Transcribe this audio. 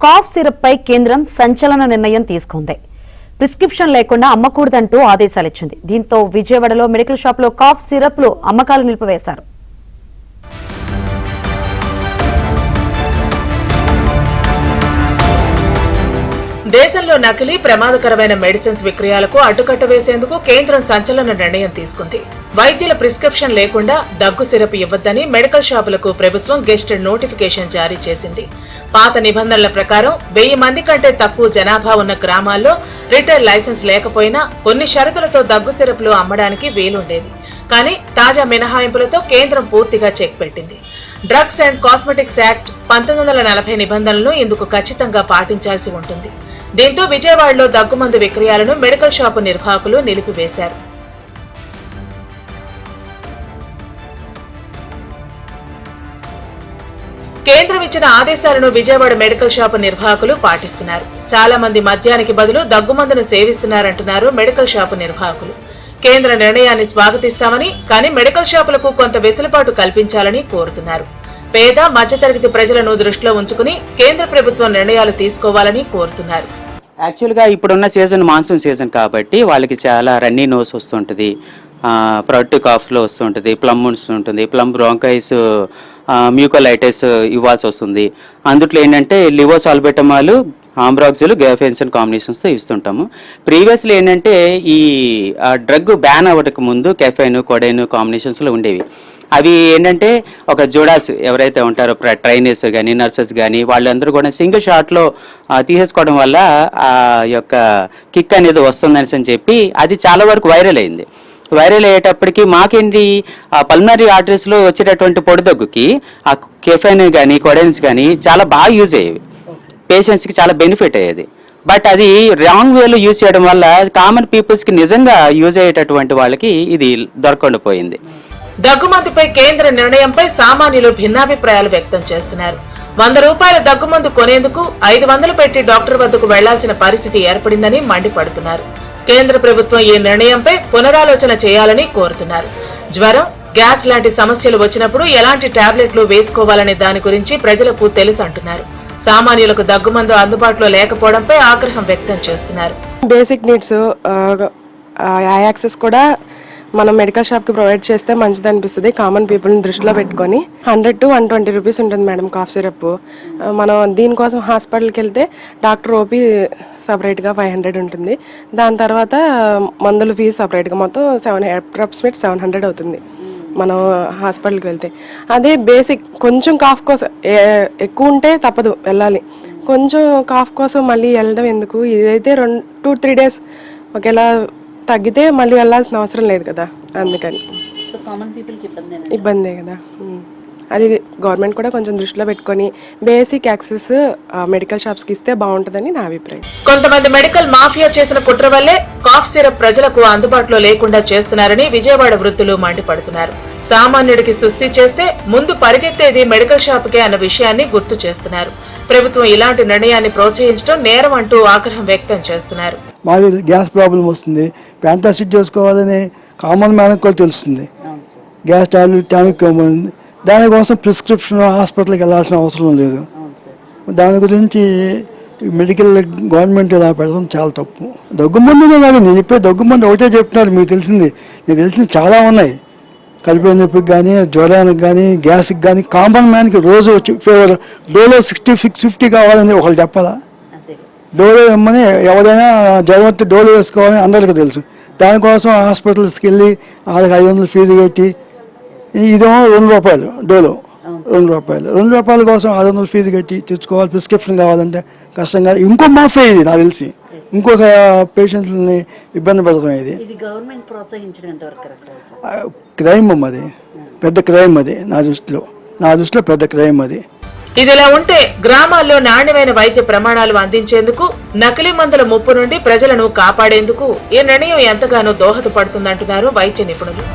Cough syrup పై కేంద్రం సంచలన నిర్ణయం తీసుకుంది. ప్రిస్క్రిప్షన్ లేకుండా అమ్మకూడదంటూ ఆదేశాలిచ్చింది. దీంతో విజయవాడలో మెడికల్ షాప్ లో కాఫ్ సిరప్లు అమ్మకాలు నిలిపివేశారు. దేశంలో నకిలీ ప్రమాదకరమైన మెడిసిన్స్ విక్రయాలకు అడ్డుకట్ట వేసేందుకు కేంద్రం సంచలన నిర్ణయం తీసుకుంది. వైద్యుల ప్రిస్క్రిప్షన్ లేకుండా దగ్గు సిరప్ ఇవ్వొద్దని మెడికల్ షాపులకు ప్రభుత్వం గెస్టెడ్ నోటిఫికేషన్ జారీ చేసింది. పాత నిబంధనల ప్రకారం 1000 మంది కంటే తక్కువ జనాభా ఉన్న గ్రామాల్లో రిటైల్ లైసెన్స్ లేకపోయినా కొన్ని షరతులతో దగ్గు సిరప్లు అమ్మడానికి వీలుండేది. కానీ తాజా మినహాయింపులతో కేంద్రం పూర్తిగా చెక్ పెట్టింది. డ్రగ్స్ అండ్ కాస్మెటిక్స్ యాక్ట్ 1940 నిబంధనలను ఇందుకు ఖచ్చితంగా పాటించాల్సి ఉంటుంది. దీంతో విజయవాడలో దగ్గుమందు విక్రయాలను మెడికల్ షాపు నిర్వాహకులు నిలిపివేశారు. కేంద్రం ఇచ్చిన ఆదేశాలను విజయవాడ మెడికల్ షాపు నిర్వాహకులు పాటిస్తున్నారు. చాలా మంది మద్యానికి బదులు దగ్గుమందును సేవిస్తున్నారంటున్నారు మెడికల్ షాపు నిర్వాహకులు. కేంద్ర నిర్ణయాన్ని స్వాగతిస్తామని, కానీ మెడికల్ షాపులకు కొంత వెసులుబాటు కల్పించాలని కోరుతున్నారు. పేద మధ్యతరగతి ప్రజలను దృష్టిలో ఉంచుకుని కేంద్ర ప్రభుత్వం నిర్ణయాలు తీసుకోవాలని కోరుతున్నారు. యాక్చువల్గా ఇప్పుడున్న సీజన్ మాన్సూన్ సీజన్ కాబట్టి వాళ్ళకి చాలా రన్నీ నోస్ వస్తుంటుంది, ప్రొడక్టివ్ కాఫ్లో వస్తుంటుంది, ప్లమ్ వస్తుంటుంది, ప్లమ్ బ్రాంకైస్, మ్యూకోలైటిస్ ఇవ్వాల్సి వస్తుంది. అందుట్లో ఏంటంటే లివోసాల్బెటమాల్, ఆంబ్రాక్సిల్, గెఫెన్సన్ కాంబినేషన్స్తో ఇస్తుంటాము. ప్రీవియస్లీ ఏంటంటే ఈ డ్రగ్ బ్యాన్ అవ్వడానికి ముందు కెఫైన్, కొడైన్ కాంబినేషన్స్లో ఉండేవి. అవి ఏంటంటే ఒక జోడాస్ ఎవరైతే ఉంటారో ట్రైనర్స్ కానీ నర్సెస్ కానీ వాళ్ళందరూ కూడా సింగిల్ షాట్లో తీసేసుకోవడం వల్ల ఆ యొక్క కిక్ అనేది వస్తుందని చెప్పి అది చాలా వరకు వైరల్ అయింది. వైరల్ అయ్యేటప్పటికి మాకేంటి ఆ పల్మనరీ ఆర్టరీస్లో వచ్చేటటువంటి పొడిదగ్గుకి ఆ కెఫైన్ కానీ కొడైన్స్ కానీ చాలా బాగా యూజ్ అయ్యేవి, పేషెంట్స్కి చాలా బెనిఫిట్ అయ్యేది. బట్ అది రాంగ్ వేలో యూజ్ చేయడం వల్ల కామన్ పీపుల్స్కి నిజంగా యూజ్ అయ్యేటటువంటి వాళ్ళకి ఇది దొరకకుండా పోయింది. దగ్గుమందుపై కేంద్ర నిర్ణయంపై సామాన్యులు భిన్నాభిప్రాయాలు వ్యక్తం చేస్తున్నారు. 100 రూపాయల దగ్గుమందు కొనేందుకు 500 పెట్టి డాక్టర్ వద్దకు వెళ్లాల్సిన పరిస్థితి ఏర్పడిందని మండిపడుతున్నారు. కేంద్ర ప్రభుత్వం ఈ నిర్ణయంపై పునరాలోచన చేయాలని కోరుతున్నారు. జ్వరం, గ్యాస్ లాంటి సమస్యలు వచ్చినప్పుడు ఎలాంటి టాబ్లెట్లు వేసుకోవాలనే దాని గురించి ప్రజలకు తెలుసు అంటున్నారు. సామాన్యులకు దగ్గుమందు అందుబాటులో లేకపోవడంపై ఆగ్రహం వ్యక్తం చేస్తున్నారు. బేసిక్ నీడ్స్ యాక్సెస్ కూడా మనం మెడికల్ షాప్కి ప్రొవైడ్ చేస్తే మంచిది అనిపిస్తుంది. కామన్ పీపుల్ని దృష్టిలో పెట్టుకొని 100 to 120 రూపీస్ ఉంటుంది మేడం కాఫ్ సిరప్. మనం దీనికోసం హాస్పిటల్కి వెళ్తే డాక్టర్ ఓపీ సపరేట్గా 500 ఉంటుంది. దాని తర్వాత మందుల ఫీజు సపరేట్గా మొత్తం అప్రాక్సిమేట్ 700 అవుతుంది మనం హాస్పిటల్కి వెళ్తే. అదే బేసిక్ కొంచెం కాఫ్ కోసం ఎక్కువ ఉంటే తప్పదు వెళ్ళాలి, కొంచెం కాఫ్ కోసం మళ్ళీ వెళ్ళడం ఎందుకు? ఇదైతే 2-3 డేస్ ఒకేలా తగ్గితే మళ్ళీ వెళ్ళాల్సిన అవసరం లేదు కదా, అందుకని ఇబ్బందే కదా. అది గవర్నమెంట్ కూడా కొంచెం దృష్టిలో పెట్టుకొని బేసిక్ యాక్సెస్ మెడికల్ షాప్స్కి ఇస్తే బాగుంటుందని నా అభిప్రాయం. కొంతమంది మెడికల్ మాఫియా చేసిన కుట్ర వల్లే కాఫ్ సిరప్ ప్రజలకు అందుబాటులో లేకుండా చేస్తున్నారని విజయవాడ వృద్ధులు మండిపడుతున్నారు. సామాన్యుడికి సుస్థి చేస్తే ముందు పరిగెత్తేది మెడికల్ షాపుకే అన్న విషయాన్ని గుర్తు చేస్తున్నారు. ప్రభుత్వం ఇలాంటి నిర్ణయాన్ని ప్రోత్సహించడం నేరం అంటూ ఆగ్రహం వ్యక్తం చేస్తున్నారు. మాది గ్యాస్ ప్రాబ్లం వస్తుంది, ప్యాంటాసిడ్ చేసుకోవాలని కామన్ మ్యాన్కి కూడా తెలుస్తుంది. గ్యాస్ టానిక్ దానికోసం ప్రిస్క్రిప్షన్ హాస్పిటల్కి వెళ్ళాల్సిన అవసరం లేదు. దాని గురించి మెడికల్ గవర్నమెంట్ ఇలా పెడతాం చాలా తప్పు. దగ్గుమందునే కాదు, నేను చెప్పే దగ్గుమందు ఒకటే చెప్తున్నారు, మీకు తెలిసింది నేను తెలిసింది చాలా ఉన్నాయి. కడుపు నొప్పికి కానీ, జ్వరానికి కానీ, గ్యాస్కి కానీ, కామన్ మ్యాన్కి రోజు వచ్చి ఫీవర్ డోలో 60-50 కావాలని ఒకళ్ళు చెప్పాలా? డోలో ఇమ్మని ఎవరైనా జ్వరం వస్తే డోలో వేసుకోవాలని అందరికీ తెలుసు. దానికోసం హాస్పిటల్స్కి వెళ్ళి వాళ్ళకి 500 ఫీజు కట్టి, ఇదేమో 2 రూపాయలు డోలో, 2 రూపాయల కోసం 600 ఫీజు కట్టి తెచ్చుకోవాలి. ప్రిస్క్రిప్షన్ కావాలంటే కష్టంగా. ఇంకో మాఫే ఇది నాకు తెలిసి, ఇంకొక పేషెంట్లని ఇబ్బంది పెడతాం. ఇది క్రైమ్ అది, పెద్ద క్రైమ్ అది. నా దృష్టిలో పెద్ద క్రైమ్ అది. ఇదిలా ఉంటే గ్రామాల్లో నాణ్యమైన వైద్య ప్రమాణాలు అందించేందుకు, నకిలీ మందుల ముప్పు నుండి ప్రజలను కాపాడేందుకు ఈ నిర్ణయం ఎంతగానో దోహదపడుతుందంటున్నారు వైద్య నిపుణులు.